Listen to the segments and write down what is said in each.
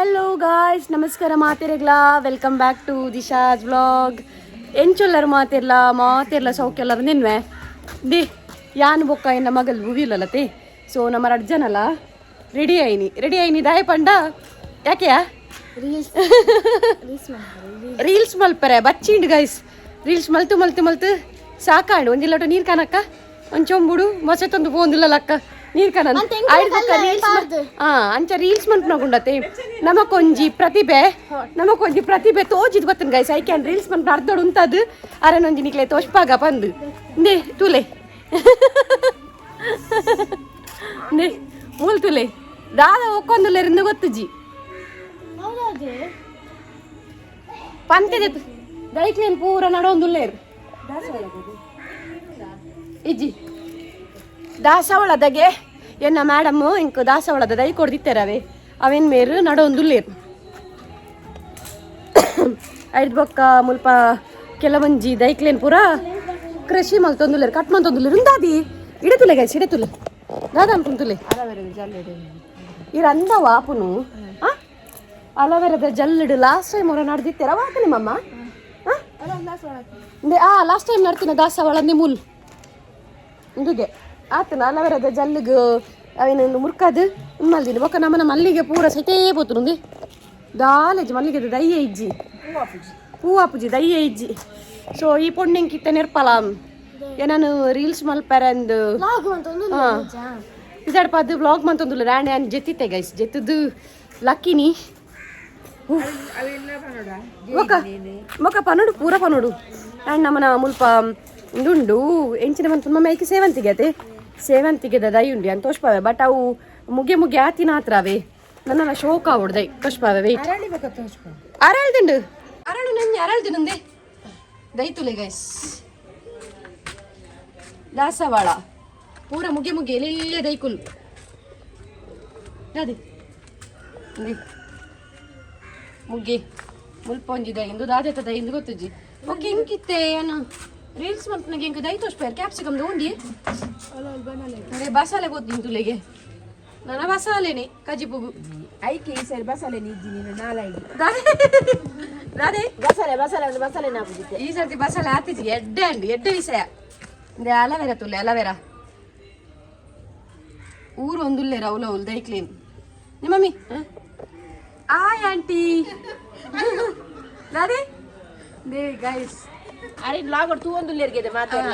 Hello guys, ನಮಸ್ಕಾರ ಮಾತಿರಗ್ಲಾ. Welcome back to Disha's vlog. ಎಂಚೊಲ್ಲರು ಮಾತಿರ್ಲ ಸೌಖ್ಯಲ್ಲರು ನಿನ್ವೆ ದೇ ಯಾನ್ ಬೊಕ್ಕ ಎನ್ನ ಮಗಲ್ ಹೂವಿಲ್ಲತೆ. ಸೊ ನಮ್ಮ ರಡ್ಜನಲ್ಲ ರೆಡಿ ಆಯ್ನಿ ದಾಯ ಪಂಡ ಯಾಕೆಯಾ ರೀಲ್ಸ್ ಮಲ್ಪರೆ ಬಚ್ಚಿಂಡು ಗೈಸ್. ರೀಲ್ಸ್ ಮಲ್ತು ಸಾಕಾಂಡು ಒಂದಿಲ್ಲಟ ನೀರು ಕಾನಕ್ಕ ಒಂಚೊಂಬುಡು ಮೊಸೆ ತಂದು ಪೋಂದಿಲ್ಲಕ್ಕ ನೀರು ಕಾನ ಅಂಚ ರೀಲ್ಸ್ ಮಲ್ಪನಗುಂಡತೆ. ನಮಕೊಂಜಿ ಪ್ರತಿಭೆ ತೋಜಿದ್ ಗೊತ್ತನ್ ಗೈಸ್. ಐ ಕ್ಯಾನ್ ರೀಲ್ಸ್ ಮಲ್ಪನ ಅರ್ಧೋಡು ಉಂತದ್ದು ಅರನೊಂಜಿ ನಿಕ್ಲೆ ತೋಷ್ಪಾಗ ಬಂದು ನೇ ತುಲೆ ನೇ ಮೂಲ್ ತುಲೆ ದಾದ ಒಕ್ಕೊಂದುಲ್ಲೇರಿಂದ ಗೊತ್ತುಜಿ ಪಂತೆದೆ ದೈಕ್ಲೇನ್ ಪೂರ ನಡೊಂದುಲ್ಲೇರು ಇಜ್ಜಿ ದಾಸವಾಳದಾಗೆ ಎನ್ನ ಮೇಡಮ್ ಇಂಕ ದಾಸವಾಳದ ದೈ ಕೊಡ್ದಿತ್ತೇರವೆ ಅವೇನ್ ಮೇರು ನಡೊಂದುಲ್ಲೇರು ಐದು ಬೊಕ್ಕ ಮುಲ್ಪ ಕೆಲವೊಂಜಿ ದೈಕ್ಲೇನ್ ಪೂರ ಕೃಷಿ ಮಲ್ತೊಂದುಲ್ಲೇರು ಕಟ್ ಮಂತೊಂದುಲ್ಲೇರು ಉಂದಾದಿ ಇಡತುಲೆ ಗೈಸ್ ಇಡತುಲೆ ದಾದ ಅನ್ಕೊಂತುಲೆ ಇರ ಅಂದವ ಆಪುನು ಅಲವೆರದ ಜಲ್ಲಿಡು ಲಾಸ್ಟ್ ಟೈಮ್ ಅವ್ರ ನಡ್ದಿತ್ತೇರ ವಾಕ ನಿಮ್ಮಮ್ಮ ಲಾಸ್ಟ್ ಟೈಮ್ ನಡ್ತೀನಿ ದಾಸವಾಳಂದೆ ಮುಲ್ ಇಂದುಗೆ ಆತನ ಅಲವೆರದ ಜಲ್ಲಿಗೆ ಅವೇನೊಂದು ಮುರ್ಕದು ಮಲ್ದಿನಿ ಬೊಕ್ಕ ನಮ್ಮನ ಮಲ್ಲಿಗೆ ಪೂರ ಸೈತೇ ಪೋತುಂದಿ ದಾಲೆಜಿ ಮಲ್ಲಿಗೆದ ದಯ್ಯ ಇಜ್ಜಿ ಪೂವಾಪುಜಿ ದಯ್ಯ ಇಜ್ಜಿ. ಸೊ ಈ ಪೊಣ್ಣೆಂಗೆ ಕಿತ್ತ ನೆರ್ಪಲ ನಾನು ರೀಲ್ಸ್ ಮಲ್ಪರಂದು ಇದಡ್ಪದು ಬ್ಲಾಗ್ ಮಂತೊಂದುಲ್ಲ ರಾಣೆ ಅನ್ ಜೆತ್ತಿತ್ತೆ ಗೈಸ್ ಜೆತ್ತದು ಲಕ್ಕಿನಿ ಮೊಕ ಪನೋಡು ಪೂರ ಪನೋಡು ಆ್ಯಂಡ್ ನಮ್ಮನ ಮುಲ್ಪ ಉಂಡು ಎಂಚಿನ ಮಂತ್ ಮೈಕ್ ಸೇವಂತಿಗೆದ ದೈ ಉಂಡಿ ಅಂತ ತೋಷ್ಪಾವೆ. ಬಟ್ ಅವು ಮುಗ್ಗೆ ಆತಿನ ಹತ್ರ ಅವೇ ನನ್ನ ಶೋಕ ಅವಡ್ದೈ ತೋಷ್ಪಾವೆ ವೆಯ್ಟ್ ಅರಳ್ದಿಂಡು ಅರಳು ನಂಗೆ ಅರಳ್ದಿಂಡೆ ದೈತುಲೆ ಗೈಸ್. ದಾಸವಾಳ ಪೂರ ಮುಗ್ಗೆ ಎಲ್ಲೆಲ್ಲೇ ದೈಕುಲ್ ಅದೇ ಮುಗ್ಗೆ ಮುಲ್ಪೊಂಜಿದೆ ಇಂದು ದಾದೆತದ ಇಂದು ಗೊತ್ತುಜಿ ಓಕೆ ಇಂಕಿತ್ತೆ ಏನು ರೀಲ್ಸ್ ಮಲ್ಪನಾಗೆ ಇಂಕ ದೈ ತೋಷ್ಪಾರ ಕ್ಯಾಪ್ಸಿಕಮ್ದು ಉಂಡಿ ಅದೇ ಬಸಾಲೆ ಗೊತ್ತಿಂತುಲೆಗೆ ನನ್ನ ಬಸಾಲೆನೆ ಕಜಿಪುಗು ಐಕೆ ಈ ಸರಿ ಬಸಳೆ ನಿಜ್ಜಿ ನೀನು ನಾಲ್ಕು ರಾಧೆ ಬಸಳೆ ನಾಪುಜಿತ್ತೆ ಈ ಸರ್ತಿ ಬಸಾಲೆ ಆತಿಜಿ ಎಡ್ಡೆ ವಿಷಯ ಅಂದ್ರೆ ಅಲವೆರ ತುಲೆ ಅಲವೆರ ಊರು ಒಂದುಲ್ಲೇರ ಅವಲೌಲ್ ದೈಕ್ಲೇನ್ ನಿಮ್ಮಮ್ಮಿ ಆಯ್ ಆಂಟಿ ರಾಧೆ ದೇ ಗೈಸ್ ಅರೆ ಲಾಗಡ್ ತೂ ಒಂದು ಲೇರ್ಗಿದೆ ಮಾತಾಡ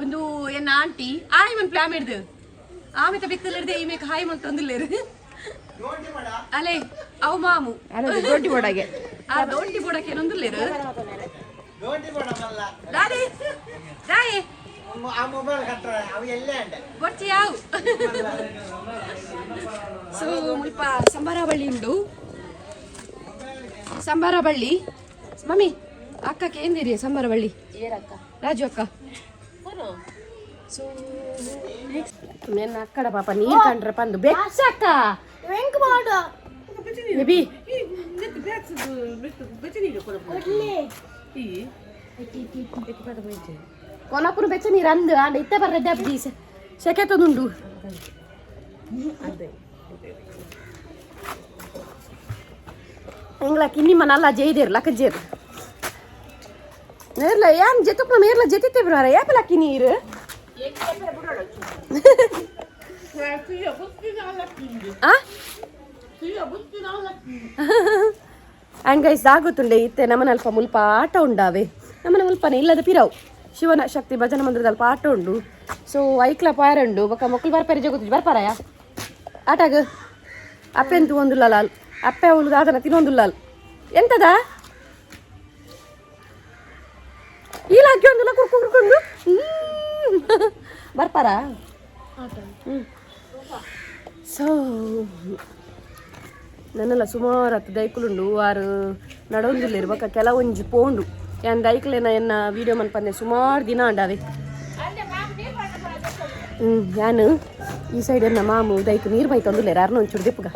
ಒಂದು ಎನ್ನ ಆಂಟಿ ಆಯ್ ಒಂದು ಪ್ಲಾನ್ ಹಿಡ್ದು ಆಮೇತ ಬಿತ್ತಲಿಡ್ದೆ ಈ ಮೇಕ್ ಹಾಯ್ ಮಂತ್ ಒಂದುಲ್ಲೇರು ಅಲೆ ಅವು ಮಾಮು ದೊಡ್ಡಿ ಬೋಡಾಗೆ ಆ ದೊಡ್ಡಿ ಬೋಡಕ್ಕೆ ಏನೊಂದುಲ್ಲೇರು ರಾಧೆ ರಾಯೆ ಗೊತ್ತಿ ಯಾವ ಸೊ ಮುಲ್ಪ ಸಂಬಾರ ಬಳ್ಳಿ ಉಂಡು ಸಂಬಾರ ಬಳ್ಳಿ ಮಮ್ಮಿ ಅಕ್ಕಕ್ಕೆ ಏನಿರಿ ಸಂಬಾರ ಬಳ್ಳಿ ರಾಜು ಅಕ್ಕ. ಸೊ ನನ್ನ ಅಕ್ಕಡ ಪಾಪ ನೀರು ಕಂಡ್ರೆ ಬಂದು ಬೆಚ್ಚಕ್ಕ ಬೇಬಿ ಕೊಲ್ಲಾಪುರ ಬೆಚ್ಚ ನೀರು ಅಂದು ಆಂಡ ಇತ್ತ ಬರ್ರೆ ಡಬ್ಬಿ ಸೆಕೆ ತಂದುಂಡು ಎಂಗ್ಲಕ್ಕೆ ನಿಮ್ಮ ನಲ್ಲ ಜೈದೇರು ಲಕ್ಕಜೇರು ನೇರ್ಲ ಏನ್ ಜೆತ್ತಪ್ಪ ನೇರ್ಲ ಜೆತ್ತಿತ್ತೆ ಬಿಡಾರ ಯಾಪಲಕ್ಕಿ ನೀರು ಅಂಡ್ ಗೈಸ್ ಆಗುತ್ತುಂಡೆ ಇತ್ತೆ ನಮ್ಮನ ಅಲ್ಪ ಮುಲ್ಪ ಆಟ ಉಂಡಾವೆ ನಮ್ಮನ ಮುಲ್ಪನೆ ಇಲ್ಲದ ಪಿರಾವು ಶಿವನ ಶಕ್ತಿ ಭಜನ ಮಂದಿರದ ಅಲ್ಪ ಆಟ ಉಂಡು. ಸೊ ಐಕ್ಲ ಪಾರಂಡು ಬೊಕ್ಕ ಮಕ್ಕಳು ಬರ್ಪಾರಿ ಜಗುತ್ತಿ ಬರ್ಪಾರಯ್ಯ ಆಟಾಗ ಅಪ್ಪೆಂತು ಒಂದುಲ್ಲ ಅಪ್ಪೆ ಅವಳು ದಾದನ ತಿನ್ನೊಂದುಲ್ಲ ಎಂತದ ಇಲ್ಲ ಅಕ್ಕಿ ಒಂದಿಲ್ಲ ಕುರ್ಕೊಂಡು ಬರ್ಪಾರ. ಸೊ ನನ್ನೆಲ್ಲ ಸುಮಾರು ಹತ್ತು ದೈಕುಲುಂಡು ಆರು ನಡೊಂದಿಲ್ಲ ಇರ್ಬೇಕ ಕೆಲವೊಂಜಿ ಪೋಂಡು ಏನ್ ದೈಕ್ಲೇನ ಎನ್ನ ವೀಡಿಯೋ ಮನ್ಪಂದೆ ಸುಮಾರು ದಿನ ಅಂಡಾವೆ. ನಾನು ಈ ಸೈಡ್ ಎನ್ನ ಮಾಮು ದೈಕ್ ನೀರು ಬೈ ತಂದುಲ್ಲೇರ ಅರ್ನ ಒಂಚೂರು ದಿಪ್ಪಗ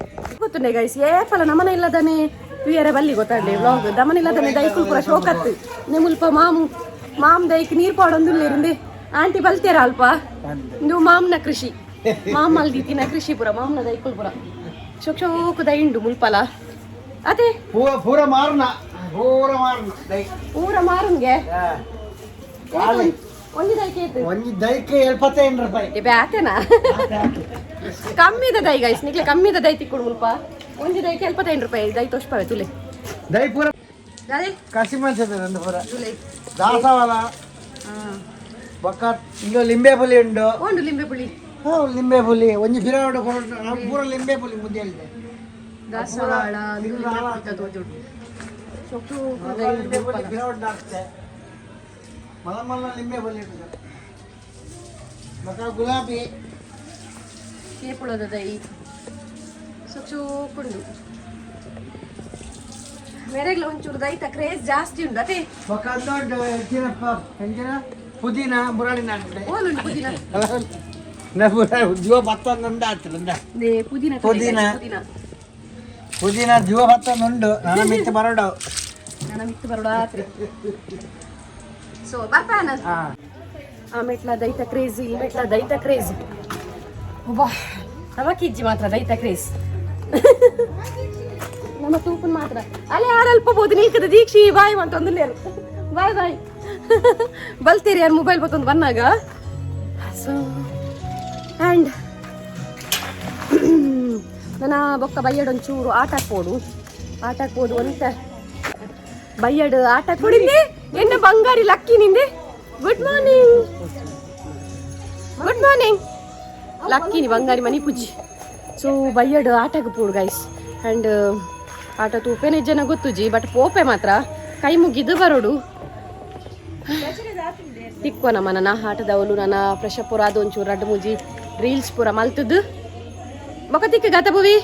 ಗೊತ್ತುಂಡೆ ಗೈಸ್ ಏಪಲ ನಮನ ಇಲ್ಲದಾನೆ ತುಯರ ಬಲ್ಲಿ ಗೊತ್ತಾಂಡೆ ವ್ಲಾಗ್ ದಮನ ಇಲ್ಲದಾನೆ ದೈಕುಲ್ ಪೂರ ಶೋಕತ್ತು ನಿಮ್ಮಲ್ಪ ಮಾಮ್ ದೈಕ್ ನೀರು ಪಾಡೊಂದುಲ್ಲೇರಿಂದೆ ಆಂಟಿ ಬಲ್ತೇರ ಅಲ್ಪ ನೀವು ಮಾಮ್ನ ಕೃಷಿ ಮಾಮ್ ಅಲ್ದಿತ್ತಿನ ಕೃಷಿ ಪುರ ಮಾಮ್ನ ದೈಕುಲ್ ಪುರ ಶೋಕ್ ಶೋಕು ದೈ ಉಂಡು ಮುಲ್ಪಲ ಅದೇ ಪೂರ ಮಾರ್ನ ಪೂರ ಮಾರುಂಗೆ ಒಂಜಿ ದೈಕೆ ಒಂಜಿ ದೈಕ್ಕೆ 75 ರೂಪಾಯಿ ಬ್ಯಾತೆನಾ ಕಮ್ಮಿದ ದೈ ಗೈಸ್ ನಿಕ್ಲೆ ಕಮ್ಮಿದ ದೈ ತಿಕ್ಕೊಡು ಮುಲ್ಪ ಒಂಜಿ ದೈಕೆ 75 ರೂಪಾಯಿ ದೈ ತೋಷ್ಪವೆ ತುಲೆ ದೈ ಪೂರ ಕಸಿಮೆಣಸದ ನಂದು ಪೂರ ದಾಸವಾಳ ಬೊಕ್ಕ ಇಂದು ಲಿಂಬೆ ಪುಲಿ ಉಂಡು ಒಂದು ಲಿಂಬೆ ಪುಳಿ ಲಿಂಬೆ ಪುಲಿ ಒಂಜಿ ಬಿರಾವಡ ಪೂರ ಲಿಂಬೆ ಪುಲಿ ಮುದ್ದೆ ಹೇಳಿದೆ ದಾಸವಾಳ ಬಿರಾವಡ ಆಗ್ತದೆ ಮಲ್ಲ ಲಿಂಬೆ ಪುಲಿ ಬೊಕ್ಕ ಗುಲಾಬಿ ಕೇಪುಳದ ದೈ ಸೊಚ್ಚೋಪುಂಡು ಮೇರೆಗ್ಲ ಒಂಚೂರು ದೈತ ಕ್ರೇಜ್ ಜಾಸ್ತಿ ಉಂಡು ಅದೇ ಬೊಕ್ಕ ಅಂದೊಂದು ಎಂಚಿನ ಪುದೀನ ಬುರಾಡಿನ ಓಲುಂಡು ಪುದೀನ ಜೀವ ಭತ್ತೊಂದುಂಡು ಆಗ್ತದೆ ಪುದೀನ ಪುದೀನ ಪುದೀನ ಜೀವ ಭತ್ತೊಂದುಂಡು ನಾನು ಮಿತ್ತು ಬರೋಡು ನಾನು ಮಿತ್ತು ಬರೋಡು ಆತ್ರಿ ಸೊ ಬರ್ಪಾನ ಆ ಮೆಟ್ಲ ದೈತ ಕ್ರೇಜ್ ಈ ಮೆಟ್ಲ ದೈತ ಕ್ರೇಜ್ ಒಬ್ಬ ನಮಕಿಜ್ಜಿ ಮಾತ್ರ ದೈತ ಕ್ರೇಜ್ ನಮ್ಮ ತೂಪನ್ ಮಾತ್ರ ಅಲ್ಲೇ ಯಾರಲ್ಪ ಬೋದು ನಿಲ್ಕದ ದೀಕ್ಷಿ ಬಾಯ್ ಅಂತ ಒಂದು ಬಾಯ್ ಬಾಯ್ ಬಲ್ತೀರಿ ಯಾರು ಮೊಬೈಲ್ ಬತ್ತೊಂದು ಬಂದಾಗ ಸೊ ಆ್ಯಂಡ್ ನನ್ನ ಬೊಕ್ಕ ಬಯ್ಯಡ್ ಒಂಚೂರು ಆಟ ಹಾಕ್ಬೋದು ಅಂತ ಬಯ್ಯಡ್ ಆಟ ಹಾಕ್ಬೋಡಿಂದೆ ಎನ್ನ ಬಂಗಾರಿ ಲಕ್ಕಿ ನಿಂದೆ ಗುಡ್ ಮಾರ್ನಿಂಗ್ ಲಕ್ಕಿನಿ ಬಂಗಾರಿ ಮನಿ ಪೂಜಿ ಸೊ ಬಯ್ಯಡ್ ಆಟಕ್ಕೆ ಪೂಡು ಗೈಸ್ ಆ್ಯಂಡ್ ಆಟ ತೂಪೇನೆ ಜನ ಗೊತ್ತುಜಿ ಬಟ್ ಪೋಪೆ ಮಾತ್ರ ಕೈ ಮುಗಿದು ಬರೋಡು ತಿಕ್ಕೋ ನಮ್ಮ ನನ್ನ ಆಟದವಳು ನನ್ನ ಫ್ರೆಶ್ ಅಪ್ ಪೂರ ಅದು ಒಂಚೂರು ರಡ್ಡು ಮುಜಿ ರೀಲ್ಸ್ ಪೂರ ಮಲ್ತದ್ದು ಬೊಕ್ಕ ತಿಕ್ಕ ಗತ ಭುವಿ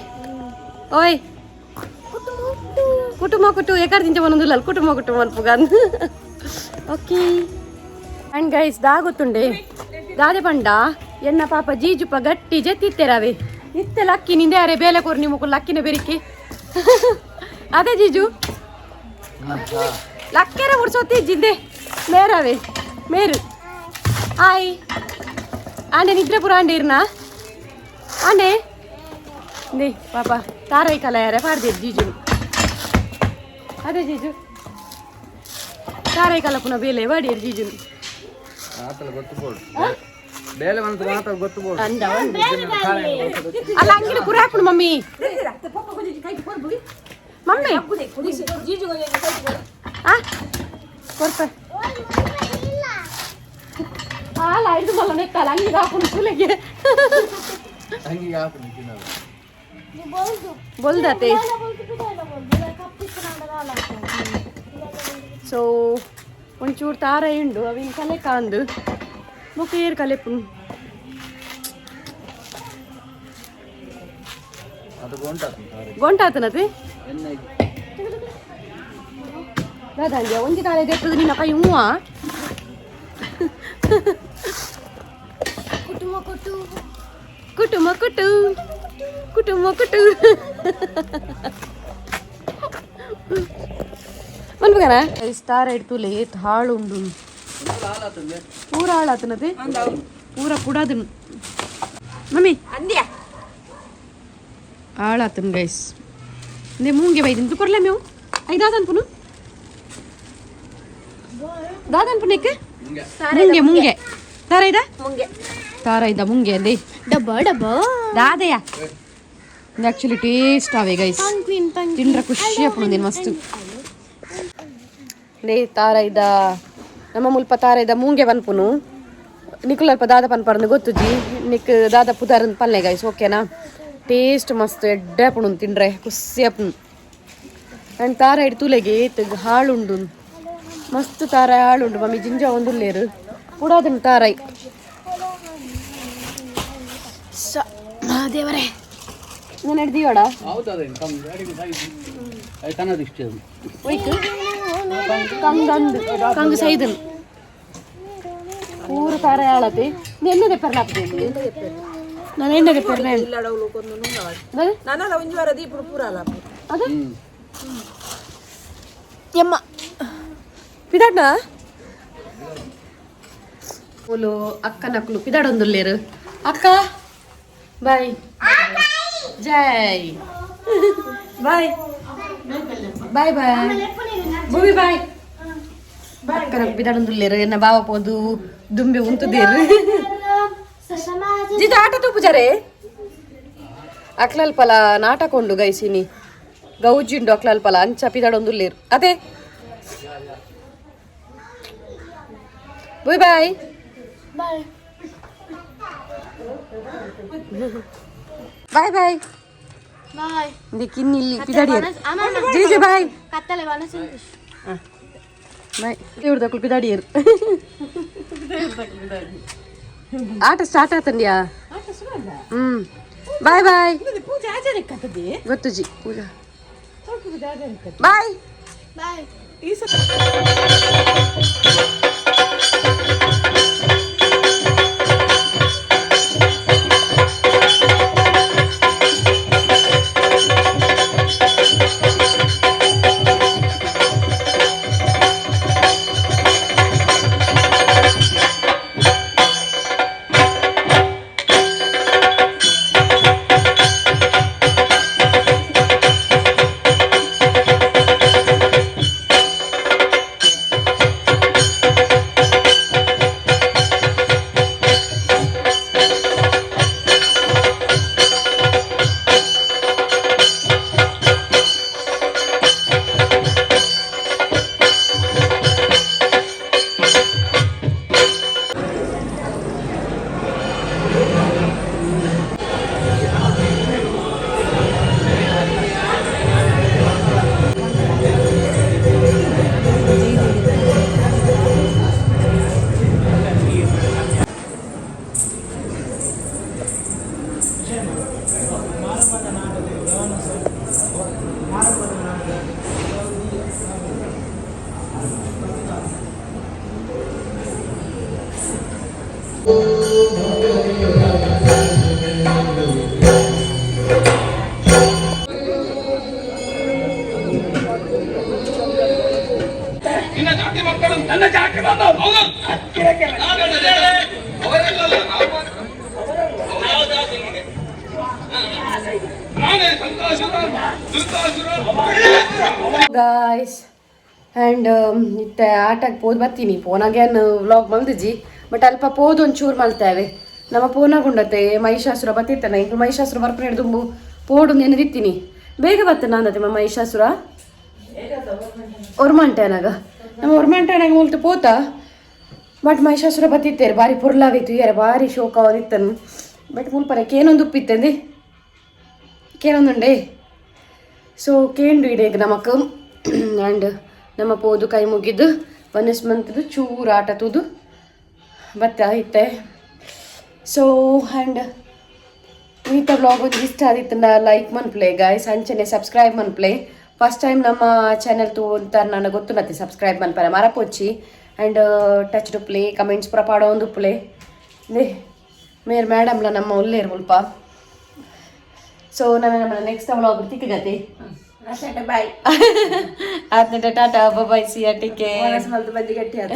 ಓಯ್ ಕುಟುಂಬ ಏಕಾರ್ ದಿಂಚ ಒಂದೊಂದು ಕುಟುಂಬ ಅನ್ಪುಗ ಓಕೆ ಆ್ಯಂಡ್ ಗೈಸ್ ಗೊತ್ತುಂಡೆ ದಾದೆ ಪಂಡ ಎನ್ನ ಪಾಪ ಜೀಜುಪ ಗಟ್ಟಿ ಜೆತ್ತಿತ್ತೇರವೆ ಇತ್ತೆ ಲಕ್ಕಿ ನಿಂದೆ ಅರೆ ಬೇಲೆ ಕೋರು ನಿಮ್ಮ ಲಕ್ಕಿನ ಬೆರಿಕೆ ಅದೇ ಜೀಜು ಲಕ್ಕೆರ ಉಡ್ಸೋತಿ ಜಿಂದೆ ಮೇರವೆ ಮೇರು ಆಯ್ ಆಂಡೆ ನಿದ್ರೆ ಪುರ ಆಂಡೆ ಇರ್ನಾ ಆಂಡೆ ನೇ ಪಾಪ ತಾರೈ ಕಲ ಯಾರೇ ಪಾಡ್ದಿರು ಜೀಜು ಅದೇ ಜೀಜು ತಾರೈ ಕಲ ಪುನಃ ಬೇಲೆ ಬಾಡಿಯರು ಜೀಜು ಅಲ್ಲ ಹಂಗಿನ ಪುರ ಹಾಕೊಂಡು ಮಮ್ಮಿ ಮಮ್ಮಿ ಕೊಡ್ತ ಅಲ್ಲ ಇದು ಮಲ್ಲ ನೆಕ್ಕಲ್ಲ ಹಂಗಿಗೆ ಹಾಕೊಂಡು ಚೂಲೆಗೆ ಬೊಲ್ದತೆ ಸೊ ಒಂಚೂರು ತಾರ ಉಂಡು ಅವಿನ ಕಲೆ ಕಾಂದು ಮುಖ ಏರು ಕಲೆಪು ಗೊಂಟಾತನತೆ ದಾದಂಗೆ ಒಂಜಿ ತಾಳೆ ದೆಪ್ಪದು ನಿನ್ನ ಕೈ ಹೂವ ಕುಟುಂಬ ಮನ್ಬಗನ ತಾರ ಇಡ್ತುಲೆ ಹಾಳುಂಡು ಪೂರ ಹಾಳಾತನತೆ ಪೂರ ಪುಡಾದನು ಮಮ್ಮಿ ಅಂದ್ಯಾ ಹಾಳಾತನ್ ಗೈಸ್ ನೇ ಮೂಂಗೆ ಬೈದಿನ್ ತು ಕೊರ್ಲೆ ಮೇವು ಐ ದಾದನ್ಪುನು ದಾದನ್ಪುನಕ್ಕೆ ಮುಂಗೆ ತಾರ ಇದ್ದ ಮುಂಗೆ ಅಂದೆ ಡಬ್ಬ ದಾದಯ ಆಕ್ಚುಲಿ ಟೇಸ್ಟ್ ಆವೆ ಗೈಸ್ ತಿಂಡ್ರ ಖುಷಿ ಅಪ್ಪುಂದಿನ ಮಸ್ತು ನೇ ತಾರ ಇದ್ದ ನಮ್ಮ ಮುಲ್ಪ ತಾರ ಇದ್ದ ಮುಂಗೆ ಬನ್ಪುನು ನಿಕುಲಲ್ಪ ದಾದ ಪನ್ಪರ್ದು ಗೊತ್ತುಜಿ ನಿಕ್ ದಾದ ಪುದಾರನ್ ಪಲ್ಲೆ ಗೈಸ್ ಓಕೆನಾ ಟೇಸ್ಟ್ ಮಸ್ತ್ ಎಡ್ಡೆ ಅಪ್ಪುಣು ತಿಂಡ್ರೆ ಖುಷಿ ಅಪ್ಪುನು ಆ್ಯಂಡ್ ತಾರ ಇಡ್ ತುಲೆಗೆ ಹಾಳುಂಡು ಮಸ್ತ್ ತಾರ ಹಾಳುಂಡು ಮಮ್ಮಿ ಜಿಂಜ ಒಂದುಲ್ಲೇರು ಪುಡಾದನು ತಾರೈ ದೇವರೇ ನಾನು ಹಿಡ್ದೀವಡ ಕಂಗು ಸೈದನು ಪೂರ ತಾರ ಹಾಳತೆ ಎಣ್ಣೆ ಪೆರ್ಲಾಗ್ತದೆ ನಾನು ಎಣ್ಣೆ ಪೆರ್ಲೆ ಅದೇ ಎಮ್ಮ ಪಿದಾಡ್ನ ಓಲು ಅಕ್ಕ ನಕ್ಲು ಪಿದಾಡೊಂದುಲ್ಲೇರು ಅಕ್ಕ ಬಾಯ್ ಜೈ ಬಾಯ್ ಬಾಯ್ ಬಾಯ್ ಭೂಮಿ ಬಾಯ್ ಅಕ್ಕನ ಬಿದಾಡೊಂದುಲ್ಲೇರು ಎನ್ನ ಬಾವ ಪೋದು ದುಂಬೆ ಉಂತುದೇರು ಜಿತ ಆಟ ತೂಪುಜಾರೆ ಅಕ್ಲಲ್ಪಲ ನಾಟಕೊಂಡು ಗೈಸಿನಿ ಗೌಜಿಂಡು ಅಕ್ಲಲ್ಪಲ ಅಂಚ ಪಿದಾಡೊಂದುಲ್ಲೇರು ಅದೇ ಬಾಯ್ ಬಾಯ್ ಬಾಯ್ ಬಾಯ್ ಬಾಯ್ ದಿಕ್ಕಿನ್ನಿಲ್ಲಿ ಪಿದಾಡಿಯರು ಜೀಜು ಬಾಯ್ ಕತ್ತಲೆ ವನಸು ಬಾಯ್ ಇವ್ರದಕ್ಕೂ ಪಿದಾಡಿಯರು ಆಟ ಸ್ಟಾರ್ಟ್ ಆತಂಡ್ಯಾ ಬಾಯ್ ಬಾಯ್ ಗೊತ್ತು ಜಿ Pooja bye bye guys and ಇತ್ತೆ ಆಟಕ್ಕೆ ಪೋದು ಬರ್ತೀನಿ ಫೋನಾಗೇನು ವ್ಲಾಗ್ ಮಲ್ದಿಜಿ ಬಟ್ ಅಲ್ಪ ಪೋದು ಒಂಚೂರು ಮಲ್ತೇವೆ ನಮ್ಮ ಫೋನಾಗುಂಡತ್ತೆ ಮಹಿಷಾಸುರ ಬತ್ತಿತ್ತಾನೆ ಇಂಕು ಮಹಿಷಾಸುರ ಬರ್ಪನೆ ದುಂಬು ಪೋಡು ನೆನೆದಿತ್ತೀನಿ ಬೇಗ ಬರ್ತೇನೆ ನಾನತ್ತೆ ಮಹಿಷಾಸುರ ಒರ್ಮಂಟೇನಾಗ ನಮ್ಮ ಒರ್ಮಂಟೇನಾಗ ಮುಲ್ತು ಪೋತ ಬಟ್ ಮಹಿಷಾಸುರ ಬತ್ತಿತ್ತೇರು ಭಾರಿ ಪುರ್ಲಾವಿತ್ತು ಯಾರ ಭಾರಿ ಶೋಕವಾಗಿತ್ತನು ಬಟ್ ಮುಲ್ಪರೆ ಕೇನೊಂದು ಉಪ್ಪಿತ್ತಂದಿ ಕೇನೊಂದುಂಡೆ ಸೊ ಕೇಂಡು ಇಡೇಗ ನಮಕ್ ಆ್ಯಂಡ್ ನಮ್ಮ ಪೋದು ಕೈ ಮುಗಿದು ಒನ್ನೆಸ್ ಮಂತ್ದು ಚೂರು ಆಟ ತೂದು ಬತ್ತೆ ಐತೆ ಸೊ ಆ್ಯಂಡ್ ಈತ ವ್ಲಾಗ್ ಒಂದು ಇಷ್ಟ ಆದಿತ್ತಂದ ಲೈಕ್ ಮನ್ಪ್ಲೆ ಗಾಯ್ಸ್ ಅಂಚನೆ ಸಬ್ಸ್ಕ್ರೈಬ್ ಮನ್ಪ್ಲೆ ಫಸ್ಟ್ ಟೈಮ್ ನಮ್ಮ ಚಾನಲ್ ತೂ ಅಂತ ನನಗೆ ಗೊತ್ತು ನತ್ತೆ ಸಬ್ಸ್ಕ್ರೈಬ್ ಮನ್ಪರ ಮರಪೊಚ್ಚಿ ಆ್ಯಂಡ್ ಟಚ್ ಡು ಪ್ಲೇ ಕಮೆಂಟ್ಸ್ ಪುರ ಪಾಡೋ ಒಂದು ಪ್ಲೇ ದೇ ಮೇರ್ ಮೇಡಮ್ಲ ನಮ್ಮ ಒಲ್ಲೇರು ಮುಲ್ಪ ಸೊ ನಮ್ಮ ನೆಕ್ಸ್ಟ್ ವ್ಲಾಗ್ ತಿಕ್ಕಗತಿ ಬಾಯ್ ಆತ್ನಟ ಟಾಟಾ ಬಾಯ್ ಸಿಯಾ ಟೇಕ್ ಕೇರ್ ಬಂದಿ ಗಟ್ಟಿ ಆಟ